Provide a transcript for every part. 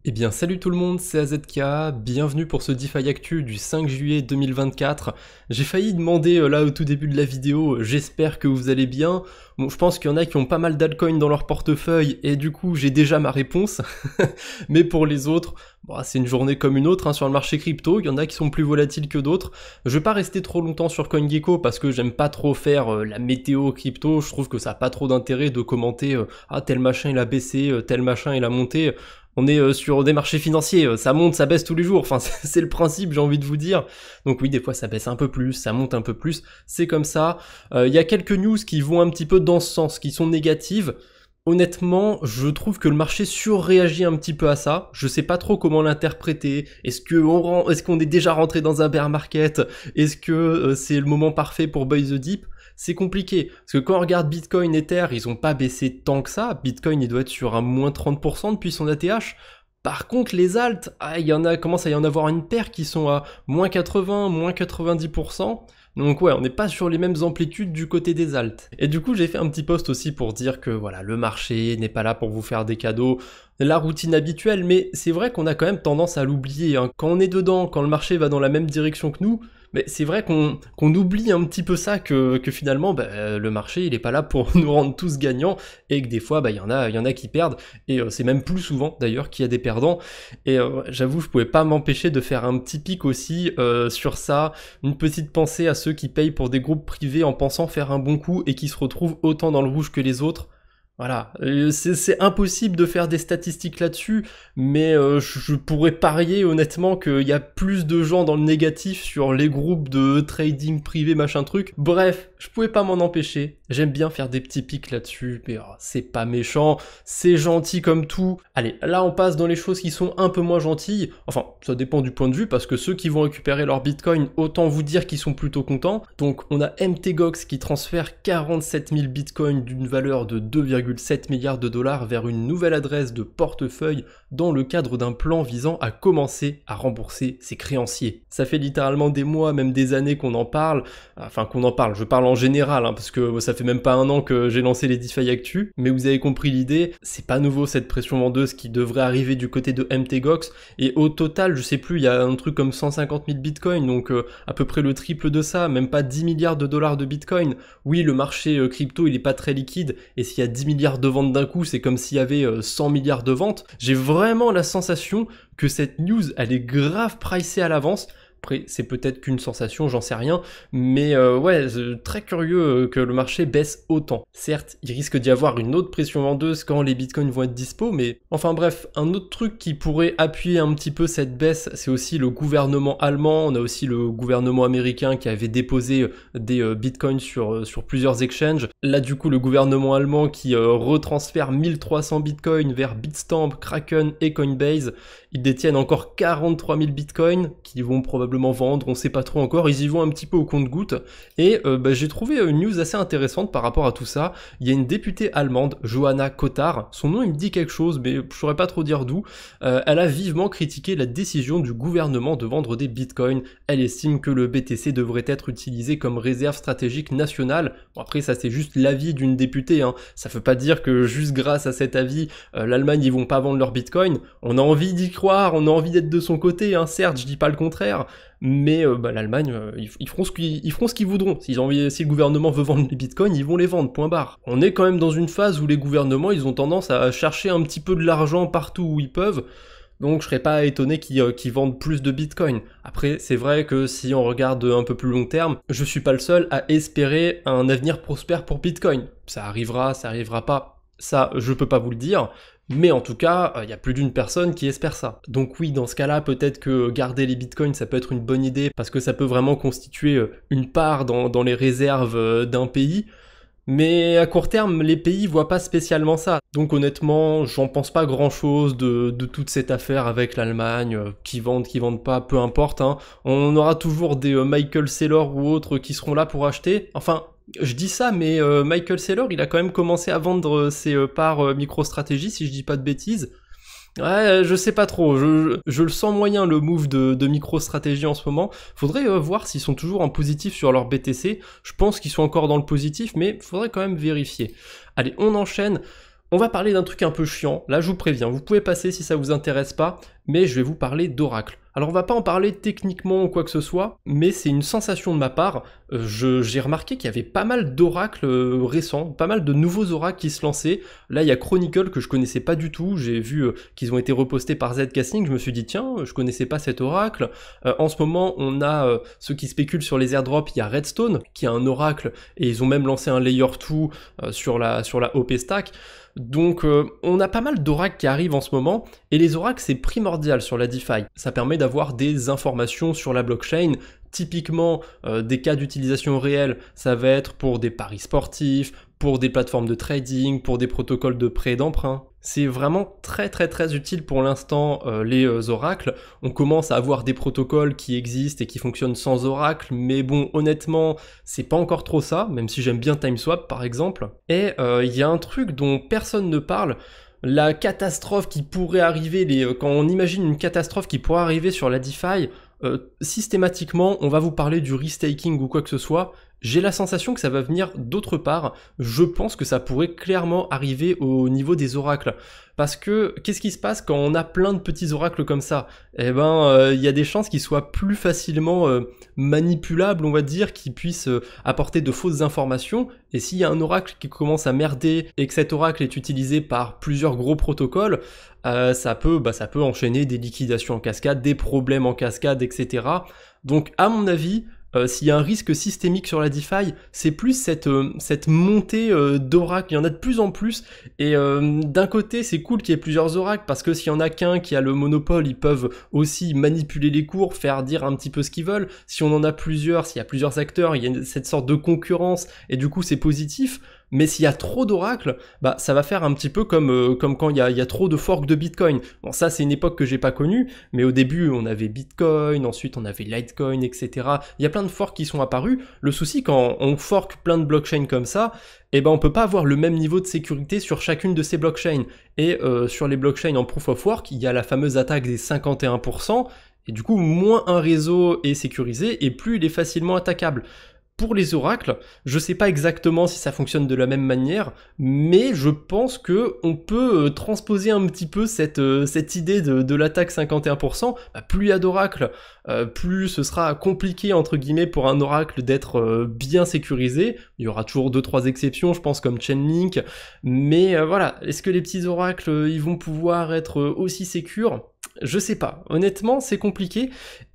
Eh bien salut tout le monde, c'est AZK, bienvenue pour ce DeFi Actu du 5 juillet 2024. J'ai failli demander là au tout début de la vidéo, j'espère que vous allez bien. Bon, je pense qu'il y en a qui ont pas mal d'altcoins dans leur portefeuille et du coup j'ai déjà ma réponse. Mais pour les autres, bon, c'est une journée comme une autre sur le marché crypto, il y en a qui sont plus volatiles que d'autres. Je vais pas rester trop longtemps sur CoinGecko parce que j'aime pas trop faire la météo crypto, je trouve que ça a pas trop d'intérêt de commenter ah tel machin il a baissé, tel machin il a monté. On est sur des marchés financiers, ça monte, ça baisse tous les jours, enfin c'est le principe, j'ai envie de vous dire. Donc oui, des fois ça baisse un peu plus, ça monte un peu plus, c'est comme ça. Il y a quelques news qui vont un petit peu dans ce sens, qui sont négatives. Honnêtement, je trouve que le marché surréagit un petit peu à ça. Je sais pas trop comment l'interpréter. Est-ce qu'on est déjà rentré dans un bear market? Est-ce que c'est le moment parfait pour buy the dip? C'est compliqué, parce que quand on regarde Bitcoin et Ether, ils ont pas baissé tant que ça. Bitcoin, il doit être sur un moins 30% depuis son ATH. Par contre, les alts, commence à y en avoir une paire qui sont à moins 80, moins 90%. Donc ouais, on n'est pas sur les mêmes amplitudes du côté des alts. Et du coup, j'ai fait un petit post aussi pour dire que voilà, le marché n'est pas là pour vous faire des cadeaux, la routine habituelle, mais c'est vrai qu'on a quand même tendance à l'oublier. Quand on est dedans, quand le marché va dans la même direction que nous, mais c'est vrai qu'on oublie un petit peu ça, que finalement le marché il est pas là pour nous rendre tous gagnants et que des fois il y en a qui perdent et c'est même plus souvent d'ailleurs qu'il y a des perdants et j'avoue je pouvais pas m'empêcher de faire un petit pic aussi sur ça, une petite pensée à ceux qui payent pour des groupes privés en pensant faire un bon coup et qui se retrouvent autant dans le rouge que les autres. Voilà, c'est impossible de faire des statistiques là-dessus, mais je pourrais parier honnêtement qu'il y a plus de gens dans le négatif sur les groupes de trading privé machin truc. Bref, je pouvais pas m'en empêcher, j'aime bien faire des petits pics là-dessus, mais c'est pas méchant, c'est gentil comme tout. Allez, là on passe dans les choses qui sont un peu moins gentilles, enfin ça dépend du point de vue, parce que ceux qui vont récupérer leur bitcoin, autant vous dire qu'ils sont plutôt contents. Donc on a MTGOX qui transfère 47 000 bitcoins d'une valeur de 2,7 milliards de dollars vers une nouvelle adresse de portefeuille dans le cadre d'un plan visant à commencer à rembourser ses créanciers. Ça fait littéralement des mois, même des années qu'on en parle, je parle en général, parce que ça fait même pas un an que j'ai lancé les DeFi Actu, mais vous avez compris l'idée, c'est pas nouveau cette pression vendeuse qui devrait arriver du côté de MTGOX, et au total, je sais plus, il y a un truc comme 150 000 bitcoins, donc à peu près le triple de ça, même pas 10 milliards de dollars de bitcoin. Oui, le marché crypto, il est pas très liquide, et s'il y a 10 milliards de ventes d'un coup, c'est comme s'il y avait 100 milliards de ventes. J'ai vraiment la sensation que cette news, elle est grave pricée à l'avance. Après, c'est peut-être qu'une sensation, j'en sais rien, mais ouais, très curieux que le marché baisse autant. Certes, il risque d'y avoir une autre pression vendeuse quand les bitcoins vont être dispo, mais enfin bref, un autre truc qui pourrait appuyer un petit peu cette baisse, c'est aussi le gouvernement allemand. On a aussi le gouvernement américain qui avait déposé des bitcoins sur plusieurs exchanges. Là, du coup, le gouvernement allemand qui retransfère 1300 bitcoins vers Bitstamp, Kraken et Coinbase. Ils détiennent encore 43 000 bitcoins qu'ils vont probablement vendre, on sait pas trop encore, ils y vont un petit peu au compte-gouttes. Et j'ai trouvé une news assez intéressante par rapport à tout ça. Il y a une députée allemande, Johanna Cotard, son nom il me dit quelque chose, mais je saurais pas trop dire d'où. Elle a vivement critiqué la décision du gouvernement de vendre des bitcoins. Elle estime que le BTC devrait être utilisé comme réserve stratégique nationale. Bon, après ça c'est juste l'avis d'une députée, ça veut pas dire que juste grâce à cet avis, l'Allemagne ils vont pas vendre leur bitcoin. On a envie d'y croire, on a envie d'être de son côté, certes je dis pas le contraire, mais l'Allemagne, ils feront ce qu'ils voudront. Si le gouvernement veut vendre les bitcoins, ils vont les vendre, point barre. On est quand même dans une phase où les gouvernements, ils ont tendance à chercher un petit peu de l'argent partout où ils peuvent, donc je serais pas étonné qu'ils vendent plus de bitcoin. Après, c'est vrai que si on regarde un peu plus long terme, je suis pas le seul à espérer un avenir prospère pour bitcoin. Ça arrivera pas, ça je peux pas vous le dire, mais en tout cas, il y a plus d'une personne qui espère ça. Donc oui, dans ce cas-là, peut-être que garder les bitcoins, ça peut être une bonne idée, parce que ça peut vraiment constituer une part dans les réserves d'un pays. Mais à court terme, les pays voient pas spécialement ça. Donc honnêtement, j'en pense pas grand-chose de toute cette affaire avec l'Allemagne, qui vendent pas, peu importe. On aura toujours des Michael Saylor ou autres qui seront là pour acheter. Enfin, je dis ça, mais Michael Saylor, il a quand même commencé à vendre ses parts MicroStrategy, si je dis pas de bêtises. Ouais, je sais pas trop, je le sens moyen le move de MicroStrategy en ce moment. Faudrait voir s'ils sont toujours en positif sur leur BTC. Je pense qu'ils sont encore dans le positif, mais faudrait quand même vérifier. Allez, on enchaîne. On va parler d'un truc un peu chiant, là je vous préviens, vous pouvez passer si ça vous intéresse pas, mais je vais vous parler d'Oracle. Alors on va pas en parler techniquement ou quoi que ce soit, mais c'est une sensation de ma part. J'ai remarqué qu'il y avait pas mal d'oracles récents, pas mal de nouveaux oracles qui se lançaient. Là il y a Chronicle que je connaissais pas du tout, j'ai vu qu'ils ont été repostés par Zcasting, je me suis dit tiens, je connaissais pas cet oracle. En ce moment on a ceux qui spéculent sur les airdrops, il y a Redstone qui est un oracle et ils ont même lancé un layer 2 sur la OP stack. Donc on a pas mal d'oracles qui arrivent en ce moment, et les oracles c'est primordial sur la DeFi. Ça permet d'avoir des informations sur la blockchain, typiquement des cas d'utilisation réels, ça va être pour des paris sportifs, pour des plateformes de trading, pour des protocoles de prêt et d'emprunt. C'est vraiment très utile pour l'instant les oracles. On commence à avoir des protocoles qui existent et qui fonctionnent sans oracle, mais bon honnêtement c'est pas encore trop ça, même si j'aime bien TimeSwap par exemple. Et il y a un truc dont personne ne parle, la catastrophe qui pourrait arriver, quand on imagine une catastrophe qui pourrait arriver sur la DeFi, systématiquement on va vous parler du restaking ou quoi que ce soit. J'ai la sensation que ça va venir d'autre part, je pense que ça pourrait clairement arriver au niveau des oracles. Parce que, qu'est-ce qui se passe quand on a plein de petits oracles comme ça? Eh ben, il y a des chances qu'ils soient plus facilement manipulables, on va dire, qu'ils puissent apporter de fausses informations. Et s'il y a un oracle qui commence à merder et que cet oracle est utilisé par plusieurs gros protocoles, ça peut enchaîner des liquidations en cascade, des problèmes en cascade, etc. Donc, à mon avis, s'il y a un risque systémique sur la DeFi, c'est plus cette montée d'oracles, il y en a de plus en plus, et d'un côté c'est cool qu'il y ait plusieurs oracles, parce que s'il y en a qu'un qui a le monopole, ils peuvent aussi manipuler les cours, faire dire un petit peu ce qu'ils veulent. Si on en a plusieurs, s'il y a plusieurs acteurs, il y a cette sorte de concurrence, et du coup c'est positif. Mais s'il y a trop d'oracles, bah ça va faire un petit peu comme quand il y a trop de forks de Bitcoin. Bon, ça c'est une époque que j'ai pas connue, mais au début on avait Bitcoin, ensuite on avait Litecoin, etc. Il y a plein de forks qui sont apparus. Le souci quand on fork plein de blockchains comme ça, eh ben on peut pas avoir le même niveau de sécurité sur chacune de ces blockchains. Et sur les blockchains en proof of work, il y a la fameuse attaque des 51%, et du coup moins un réseau est sécurisé et plus il est facilement attaquable. Pour les oracles, je sais pas exactement si ça fonctionne de la même manière, mais je pense que on peut transposer un petit peu cette idée de l'attaque 51%. Bah, plus il y a d'oracles, plus ce sera compliqué entre guillemets pour un oracle d'être bien sécurisé. Il y aura toujours 2-3 exceptions, je pense, comme Chainlink, mais voilà, est-ce que les petits oracles ils vont pouvoir être aussi sécures? Je sais pas, honnêtement c'est compliqué.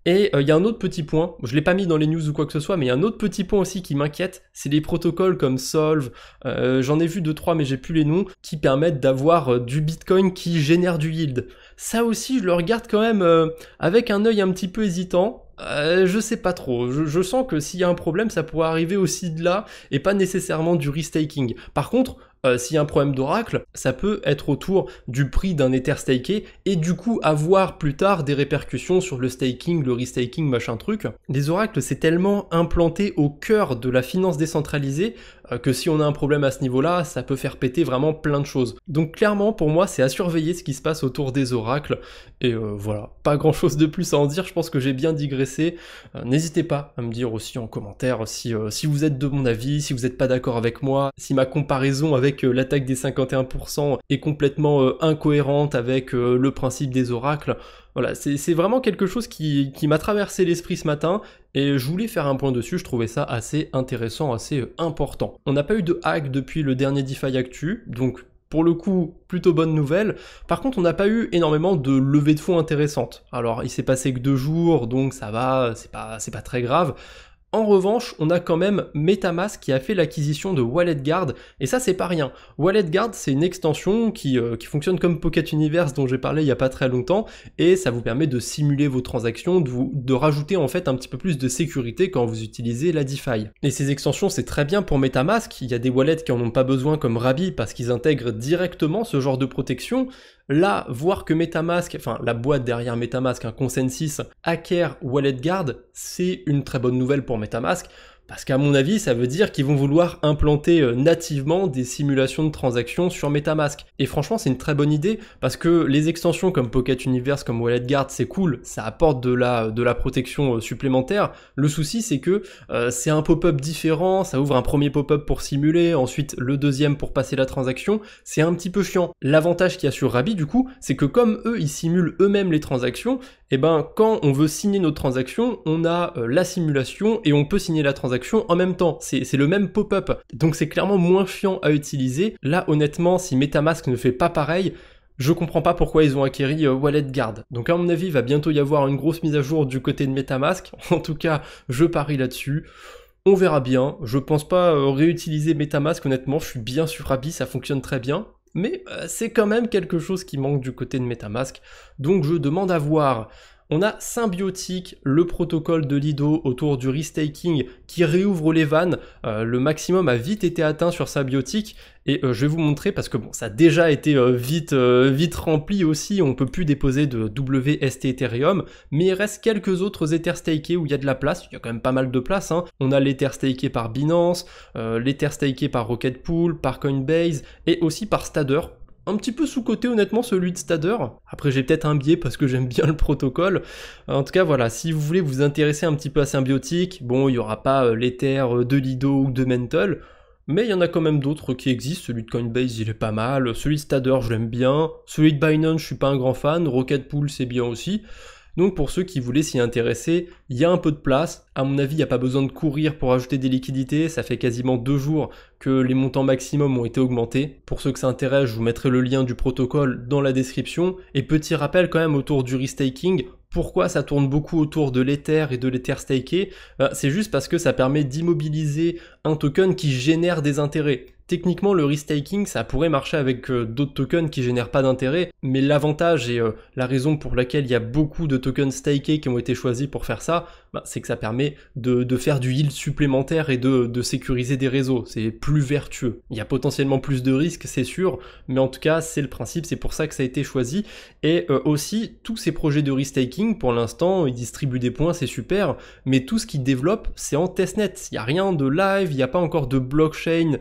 Et il y a un autre petit point, je l'ai pas mis dans les news ou quoi que ce soit, mais il y a un autre petit point aussi qui m'inquiète, c'est les protocoles comme Solve, j'en ai vu 2-3 mais j'ai plus les noms, qui permettent d'avoir du Bitcoin qui génère du yield. Ça aussi je le regarde quand même avec un œil un petit peu hésitant. Je sais pas trop, je sens que s'il y a un problème ça pourrait arriver aussi de là et pas nécessairement du restaking. Par contre, s'il y a un problème d'oracle, ça peut être autour du prix d'un Ether staké et du coup avoir plus tard des répercussions sur le staking, le restaking, machin truc. Les oracles c'est tellement implanté au cœur de la finance décentralisée que si on a un problème à ce niveau-là, ça peut faire péter vraiment plein de choses. Donc clairement pour moi c'est à surveiller ce qui se passe autour des oracles et voilà, pas grand chose de plus à en dire, je pense que j'ai bien digressé. N'hésitez pas à me dire aussi en commentaire si vous êtes de mon avis, si vous n'êtes pas d'accord avec moi, si ma comparaison avec l'attaque des 51% est complètement incohérente avec le principe des oracles. Voilà, c'est vraiment quelque chose qui m'a traversé l'esprit ce matin et je voulais faire un point dessus, je trouvais ça assez intéressant, assez important. On n'a pas eu de hack depuis le dernier DeFi Actu, donc pour le coup, plutôt bonne nouvelle. Par contre, on n'a pas eu énormément de levées de fonds intéressantes. Alors, il s'est passé que 2 jours, donc ça va, c'est pas très grave. En revanche, on a quand même MetaMask qui a fait l'acquisition de WalletGuard, et ça c'est pas rien. WalletGuard c'est une extension qui fonctionne comme Pocket Universe dont j'ai parlé il y a pas très longtemps, et ça vous permet de simuler vos transactions, de rajouter en fait un petit peu plus de sécurité quand vous utilisez la DeFi. Et ces extensions c'est très bien pour MetaMask, il y a des wallets qui en ont pas besoin comme Rabby parce qu'ils intègrent directement ce genre de protection. Là, voir que MetaMask, enfin la boîte derrière MetaMask, un Consensus, acquiert WalletGuard, c'est une très bonne nouvelle pour MetaMask. Parce qu'à mon avis, ça veut dire qu'ils vont vouloir implanter nativement des simulations de transactions sur MetaMask. Et franchement, c'est une très bonne idée, parce que les extensions comme Pocket Universe, comme WalletGuard, c'est cool, ça apporte de la protection supplémentaire. Le souci, c'est que c'est un pop-up différent, ça ouvre un premier pop-up pour simuler, ensuite le deuxième pour passer la transaction, c'est un petit peu chiant. L'avantage qu'il y a sur Rabby, du coup, c'est que comme eux, ils simulent eux-mêmes les transactions, et ben quand on veut signer notre transaction, on a la simulation et on peut signer la transaction en même temps. C'est le même pop-up. Donc c'est clairement moins chiant à utiliser. Là, honnêtement, si MetaMask ne fait pas pareil, je comprends pas pourquoi ils ont acquéri WalletGuard. Donc à mon avis, il va bientôt y avoir une grosse mise à jour du côté de MetaMask. En tout cas, je parie là-dessus. On verra bien. Je pense pas réutiliser MetaMask, honnêtement. Je suis bien sur Rabby, ça fonctionne très bien. Mais c'est quand même quelque chose qui manque du côté de MetaMask. Donc je demande à voir. On a Symbiotic, le protocole de Lido autour du restaking qui réouvre les vannes. Le maximum a vite été atteint sur Symbiotic et je vais vous montrer parce que bon, ça a déjà été vite rempli aussi. On peut plus déposer de WST Ethereum, mais il reste quelques autres Ethers stakés où il y a de la place. Il y a quand même pas mal de place, hein. On a l'Ether staké par Binance, l'Ether staké par Rocket Pool, par Coinbase et aussi par Stader. Un petit peu sous-coté honnêtement celui de Stader. Après j'ai peut-être un biais parce que j'aime bien le protocole. En tout cas voilà, si vous voulez vous intéresser un petit peu à Symbiotic, bon il n'y aura pas l'Ether de Lido ou de Mental, mais il y en a quand même d'autres qui existent. Celui de Coinbase il est pas mal, celui de Stader je l'aime bien, celui de Binance je suis pas un grand fan, Rocket Pool c'est bien aussi. Donc pour ceux qui voulaient s'y intéresser, il y a un peu de place. À mon avis, il n'y a pas besoin de courir pour ajouter des liquidités. Ça fait quasiment 2 jours que les montants maximum ont été augmentés. Pour ceux que ça intéresse, je vous mettrai le lien du protocole dans la description. Et petit rappel quand même autour du restaking. Pourquoi ça tourne beaucoup autour de l'Ether et de l'Ether staké? C'est juste parce que ça permet d'immobiliser un token qui génère des intérêts. Techniquement, le restaking, ça pourrait marcher avec d'autres tokens qui génèrent pas d'intérêt, mais l'avantage et la raison pour laquelle il y a beaucoup de tokens stakés qui ont été choisis pour faire ça, c'est que ça permet de faire du yield supplémentaire et de sécuriser des réseaux. C'est plus vertueux. Il y a potentiellement plus de risques, c'est sûr, mais en tout cas, c'est le principe, c'est pour ça que ça a été choisi. Et aussi, tous ces projets de restaking, pour l'instant, ils distribuent des points, c'est super, mais tout ce qu'ils développent, c'est en testnet. Il n'y a rien de live, il n'y a pas encore de blockchain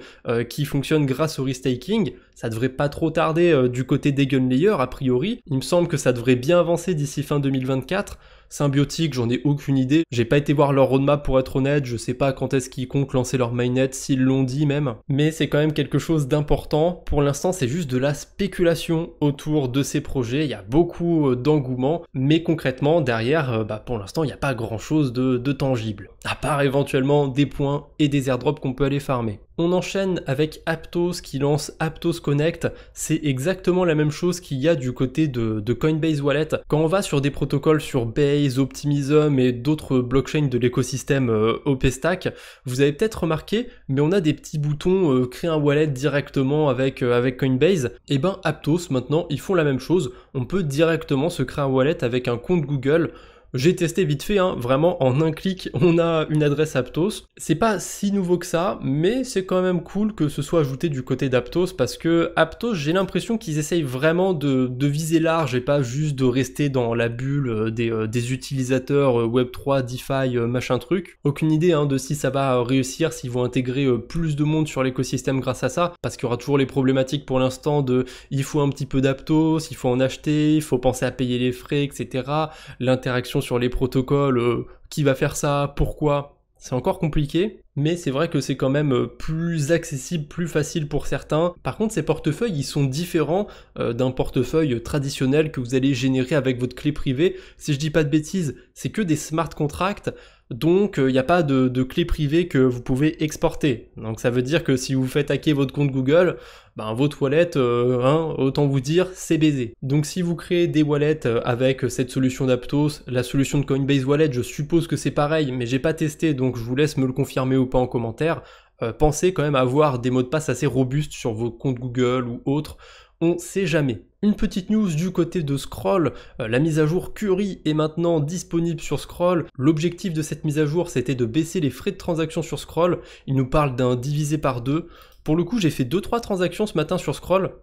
qui fonctionne grâce au restaking. Ça devrait pas trop tarder du côté d'Eigenlayer, a priori. Il me semble que ça devrait bien avancer d'ici fin 2024. Symbiotic, j'en ai aucune idée. J'ai pas été voir leur roadmap pour être honnête, je sais pas quand est-ce qu'ils comptent lancer leur mainnet, s'ils l'ont dit même. Mais c'est quand même quelque chose d'important. Pour l'instant, c'est juste de la spéculation autour de ces projets. Il y a beaucoup d'engouement, mais concrètement, derrière, pour l'instant, il n'y a pas grand-chose de tangible. À part éventuellement des points et des airdrops qu'on peut aller farmer. On enchaîne avec Aptos qui lance Aptos Connect. C'est exactement la même chose qu'il y a du côté de Coinbase Wallet. Quand on va sur des protocoles sur Base, Optimism et d'autres blockchains de l'écosystème OPStack, vous avez peut-être remarqué, mais on a des petits boutons créer un wallet directement avec Coinbase. Et ben Aptos maintenant ils font la même chose. On peut directement se créer un wallet avec un compte Google. J'ai testé vite fait, hein, vraiment en un clic, on a une adresse Aptos. C'est pas si nouveau que ça, mais c'est quand même cool que ce soit ajouté du côté d'Aptos parce que Aptos, j'ai l'impression qu'ils essayent vraiment de viser large et pas juste de rester dans la bulle des utilisateurs Web3, DeFi, machin truc. Aucune idée de si ça va réussir, s'ils vont intégrer plus de monde sur l'écosystème grâce à ça, parce qu'il y aura toujours les problématiques pour l'instant de il faut un petit peu d'Aptos, il faut en acheter, il faut penser à payer les frais, etc. L'interaction sur les protocoles, qui va faire ça, pourquoi, c'est encore compliqué, mais c'est vrai que c'est quand même plus accessible, plus facile pour certains. Par contre, ces portefeuilles, ils sont différents d'un portefeuille traditionnel que vous allez générer avec votre clé privée. Si je dis pas de bêtises, c'est que des smart contracts, donc il n'y a pas de clé privée que vous pouvez exporter. Donc ça veut dire que si vous faites hacker votre compte Google, votre wallet, autant vous dire, c'est baisé. Donc si vous créez des wallets avec cette solution d'Aptos, la solution de Coinbase Wallet, je suppose que c'est pareil, mais j'ai pas testé, donc je vous laisse me le confirmer ou pas en commentaire. Pensez quand même à avoir des mots de passe assez robustes sur vos comptes Google ou autres, on sait jamais. Une petite news du côté de Scroll, la mise à jour Curie est maintenant disponible sur Scroll. L'objectif de cette mise à jour, c'était de baisser les frais de transaction sur Scroll. Il nous parle d'un divisé par 2. Pour le coup, j'ai fait 2-3 transactions ce matin sur Scroll.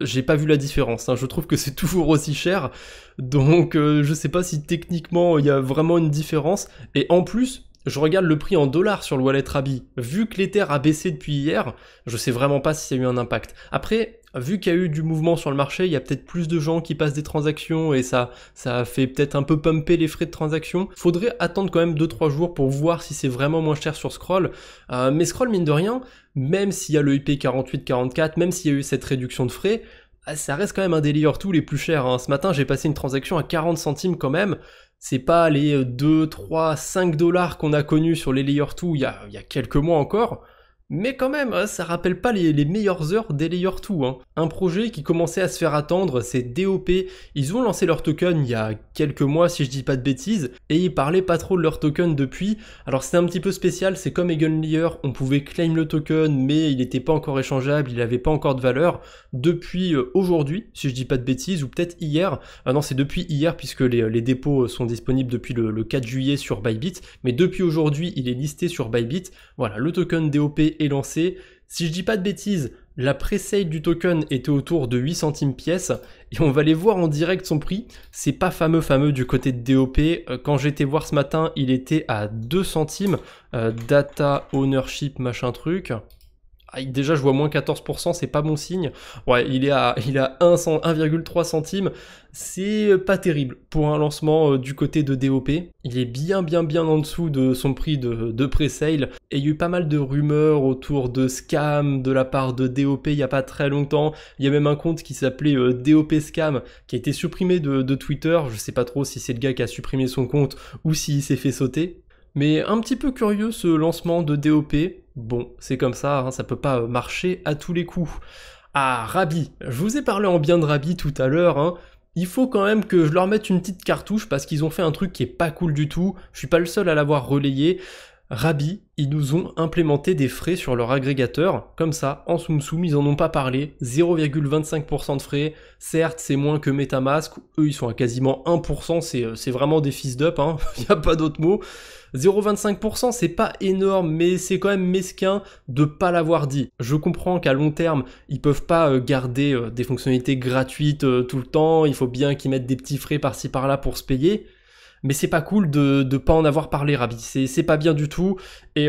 J'ai pas vu la différence, je trouve que c'est toujours aussi cher, donc je sais pas si techniquement il y a vraiment une différence, et en plus, je regarde le prix en dollars sur le wallet Rabi. Vu que l'Ether a baissé depuis hier, je sais vraiment pas si ça a eu un impact. Après, vu qu'il y a eu du mouvement sur le marché, il y a peut-être plus de gens qui passent des transactions et ça a fait peut-être un peu pumper les frais de transaction. Faudrait attendre quand même 2-3 jours pour voir si c'est vraiment moins cher sur Scroll. Mais Scroll, mine de rien, même s'il y a le IP 48-44, même s'il y a eu cette réduction de frais, ça reste quand même un des layer 2 les plus chers, hein. Ce matin, j'ai passé une transaction à 40 centimes quand même. C'est pas les 2, 3, 5 dollars qu'on a connus sur les layer 2 il y a quelques mois encore. Mais quand même, ça rappelle pas les meilleures heures des layer 2, hein. Un projet qui commençait à se faire attendre, c'est DOP. Ils ont lancé leur token il y a quelques mois, si je dis pas de bêtises, et ils parlaient pas trop de leur token depuis. Alors c'était un petit peu spécial, c'est comme Eigenlayer, on pouvait claim le token, mais il n'était pas encore échangeable, il avait pas encore de valeur. Depuis aujourd'hui, si je dis pas de bêtises, ou peut-être hier, non c'est depuis hier, puisque les dépôts sont disponibles depuis le 4 juillet sur Bybit, mais depuis aujourd'hui, il est listé sur Bybit. Voilà, le token DOP est lancé. Si je dis pas de bêtises, la pré-sale du token était autour de 8 centimes pièce, et on va aller voir en direct son prix. C'est pas fameux du côté de DOP. Quand j'étais voir ce matin, il était à 2 centimes. Data ownership machin truc. Déjà je vois moins 14%, c'est pas bon signe. Ouais, il est à 1,3 centimes. C'est pas terrible pour un lancement du côté de DOP. Il est bien en dessous de son prix de pré-sale. Et il y a eu pas mal de rumeurs autour de scam de la part de DOP il y a pas très longtemps. Il y a même un compte qui s'appelait DOP Scam qui a été supprimé de Twitter. Je sais pas trop si c'est le gars qui a supprimé son compte ou s'il s'est fait sauter. Mais un petit peu curieux ce lancement de DOP. Bon, c'est comme ça, hein, ça peut pas marcher à tous les coups. Ah, Rabi, je vous ai parlé en bien de Rabi tout à l'heure, hein. Il faut quand même que je leur mette une petite cartouche parce qu'ils ont fait un truc qui est pas cool du tout. Je suis pas le seul à l'avoir relayé. Rabi, ils nous ont implémenté des frais sur leur agrégateur, comme ça, en soum soum, ils en ont pas parlé, 0,25% de frais, certes c'est moins que Metamask, eux ils sont à quasiment 1%, c'est vraiment des fils d'up, hein, y a pas d'autre mot. 0,25% c'est pas énorme, mais c'est quand même mesquin de pas l'avoir dit. Je comprends qu'à long terme, ils peuvent pas garder des fonctionnalités gratuites tout le temps, il faut bien qu'ils mettent des petits frais par-ci par-là pour se payer. Mais c'est pas cool de pas en avoir parlé, Rabi. C'est pas bien du tout. Et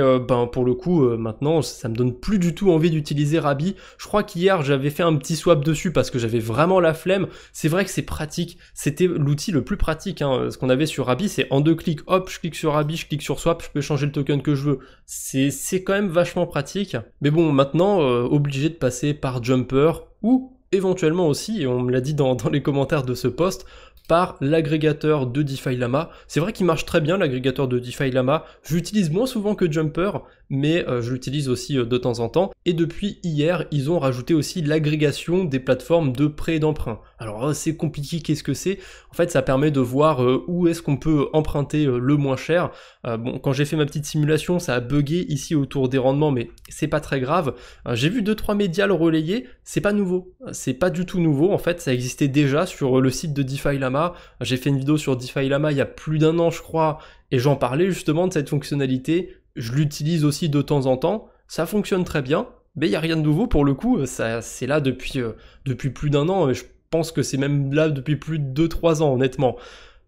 pour le coup, maintenant, ça me donne plus du tout envie d'utiliser Rabi. Je crois qu'hier, j'avais fait un petit swap dessus parce que j'avais vraiment la flemme. C'est vrai que c'est pratique. C'était l'outil le plus pratique, hein. Ce qu'on avait sur Rabi, c'est en 2 clics, hop, je clique sur Rabi, je clique sur swap, je peux changer le token que je veux. C'est quand même vachement pratique. Mais bon, maintenant, obligé de passer par Jumper ou éventuellement aussi, et on me l'a dit dans les commentaires de ce post, par l'agrégateur de DeFi Llama. C'est vrai qu'il marche très bien l'agrégateur de DeFi Llama, je l'utilise moins souvent que Jumper, mais je l'utilise aussi de temps en temps. Et depuis hier, ils ont rajouté aussi l'agrégation des plateformes de prêt et d'emprunt. Alors c'est compliqué, qu'est-ce que c'est? En fait, ça permet de voir où est-ce qu'on peut emprunter le moins cher. Bon, quand j'ai fait ma petite simulation, ça a bugué ici autour des rendements, mais c'est pas très grave. J'ai vu 2-3 médias le relayer, c'est pas nouveau. C'est pas du tout nouveau, en fait, ça existait déjà sur le site de DeFi Llama. J'ai fait une vidéo sur DeFi Llama il y a plus d'un an, je crois, et j'en parlais justement de cette fonctionnalité. Je l'utilise aussi de temps en temps, ça fonctionne très bien, mais il n'y a rien de nouveau pour le coup, c'est là depuis plus d'un an, et je pense que c'est même là depuis plus de 2-3 ans honnêtement.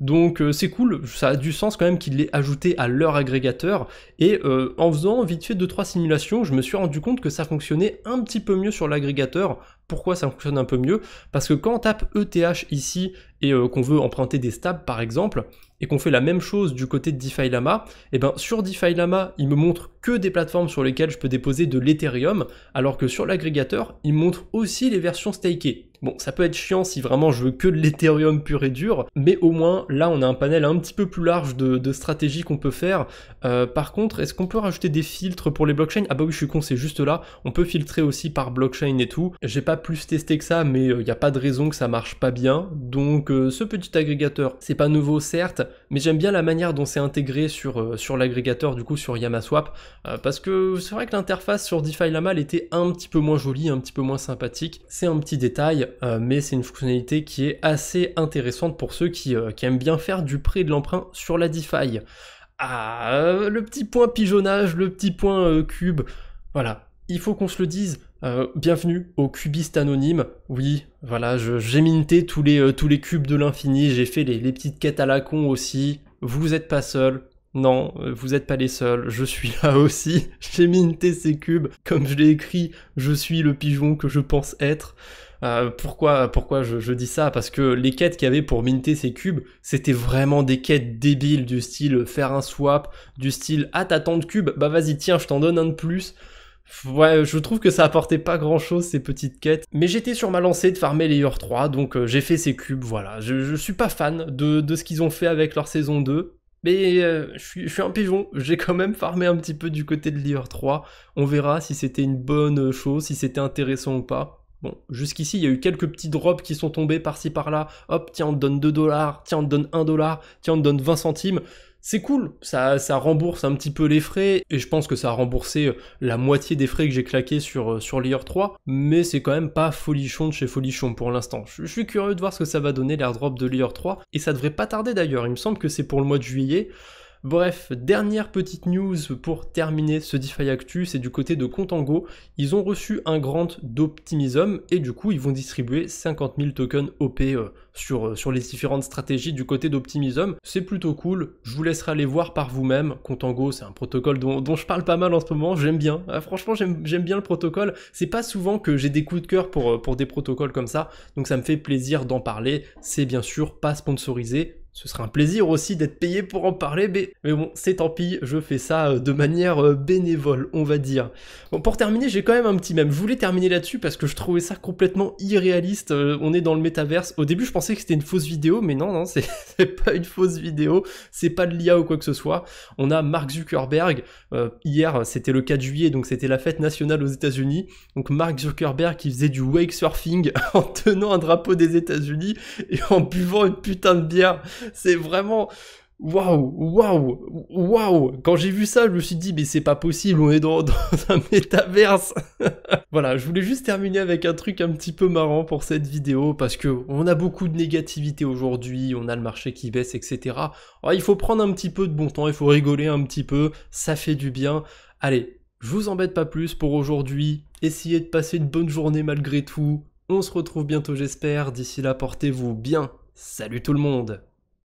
Donc c'est cool, ça a du sens quand même qu'ils l'aient ajouté à leur agrégateur, et en faisant vite fait 2-3 simulations, je me suis rendu compte que ça fonctionnait un petit peu mieux sur l'agrégateur. Pourquoi ça fonctionne un peu mieux? Parce que quand on tape ETH ici, et qu'on veut emprunter des stabs par exemple, et qu'on fait la même chose du côté de DeFi Llama, et ben sur DeFi Llama, il me montre que des plateformes sur lesquelles je peux déposer de l'Ethereum, alors que sur l'agrégateur, il me montre aussi les versions stakées. Bon, ça peut être chiant si vraiment je veux que de l'Ethereum pur et dur, mais au moins, là, on a un panel un petit peu plus large de stratégies qu'on peut faire. Par contre, est-ce qu'on peut rajouter des filtres pour les blockchains? Ah bah oui, je suis con, c'est juste là. On peut filtrer aussi par blockchain et tout. J'ai pas plus testé que ça, mais il n'y a pas de raison que ça marche pas bien. Donc, ce petit agrégateur, c'est pas nouveau, certes, mais j'aime bien la manière dont c'est intégré sur l'agrégateur, du coup, sur Yamaswap, parce que c'est vrai que l'interface sur DeFi Llama, elle était un petit peu moins jolie, un petit peu moins sympathique. C'est un petit détail, mais c'est une fonctionnalité qui est assez intéressante pour ceux qui aiment bien faire du prêt et de l'emprunt sur la DeFi. Ah, le petit point pigeonnage, le petit point cube, voilà, il faut qu'on se le dise. Bienvenue au cubiste anonyme. Oui, voilà, j'ai minté tous les cubes de l'infini, j'ai fait les petites quêtes à la con aussi. Vous êtes pas seul. Non, vous êtes pas les seuls, je suis là aussi, j'ai minté ces cubes, comme je l'ai écrit, je suis le pigeon que je pense être. Pourquoi je dis ça? Parce que les quêtes qu'il y avait pour minter ces cubes, c'était vraiment des quêtes débiles, du style faire un swap, du style ah t'as tant de cubes, bah vas-y tiens je t'en donne un de plus. Ouais, je trouve que ça apportait pas grand chose ces petites quêtes, mais j'étais sur ma lancée de farmer Layer 3, donc j'ai fait ces cubes, voilà. Je suis pas fan de ce qu'ils ont fait avec leur saison 2, mais je suis un pigeon, j'ai quand même farmé un petit peu du côté de Layer 3, on verra si c'était une bonne chose, si c'était intéressant ou pas. Bon, jusqu'ici, il y a eu quelques petits drops qui sont tombés par-ci par-là, hop, tiens, on te donne 2 $, tiens, on te donne 1 $, tiens, on te donne 20 centimes, c'est cool, ça rembourse un petit peu les frais, et je pense que ça a remboursé la moitié des frais que j'ai claqués sur Layer 3, mais c'est quand même pas folichon de chez folichon pour l'instant. Je suis curieux de voir ce que ça va donner l'airdrop de Layer 3, et ça devrait pas tarder d'ailleurs, il me semble que c'est pour le mois de juillet. Bref, dernière petite news pour terminer ce DeFi Actu, c'est du côté de Contango. Ils ont reçu un grant d'Optimism et du coup ils vont distribuer 50 000 tokens OP sur les différentes stratégies du côté d'Optimism. C'est plutôt cool, je vous laisserai aller voir par vous-même. Contango c'est un protocole dont je parle pas mal en ce moment, j'aime bien. Franchement j'aime bien le protocole, c'est pas souvent que j'ai des coups de cœur pour des protocoles comme ça, donc ça me fait plaisir d'en parler. C'est bien sûr pas sponsorisé. Ce serait un plaisir aussi d'être payé pour en parler, mais bon, c'est tant pis, je fais ça de manière bénévole, on va dire. Bon, pour terminer, j'ai quand même un petit mème. Je voulais terminer là-dessus parce que je trouvais ça complètement irréaliste. On est dans le métaverse. Au début, je pensais que c'était une fausse vidéo, mais non, c'est pas une fausse vidéo. C'est pas de l'IA ou quoi que ce soit. On a Mark Zuckerberg. Hier, c'était le 4 juillet, donc c'était la fête nationale aux États-Unis. Donc Mark Zuckerberg qui faisait du wake surfing en tenant un drapeau des États-Unis et en buvant une putain de bière. C'est vraiment... Waouh. Quand j'ai vu ça, je me suis dit, mais c'est pas possible, on est dans un métaverse. Voilà, je voulais juste terminer avec un truc un petit peu marrant pour cette vidéo, parce que on a beaucoup de négativité aujourd'hui, on a le marché qui baisse, etc. Alors, il faut prendre un petit peu de bon temps, il faut rigoler un petit peu, ça fait du bien. Allez, je vous embête pas plus pour aujourd'hui, essayez de passer une bonne journée malgré tout. On se retrouve bientôt j'espère, d'ici là portez-vous bien. Salut tout le monde!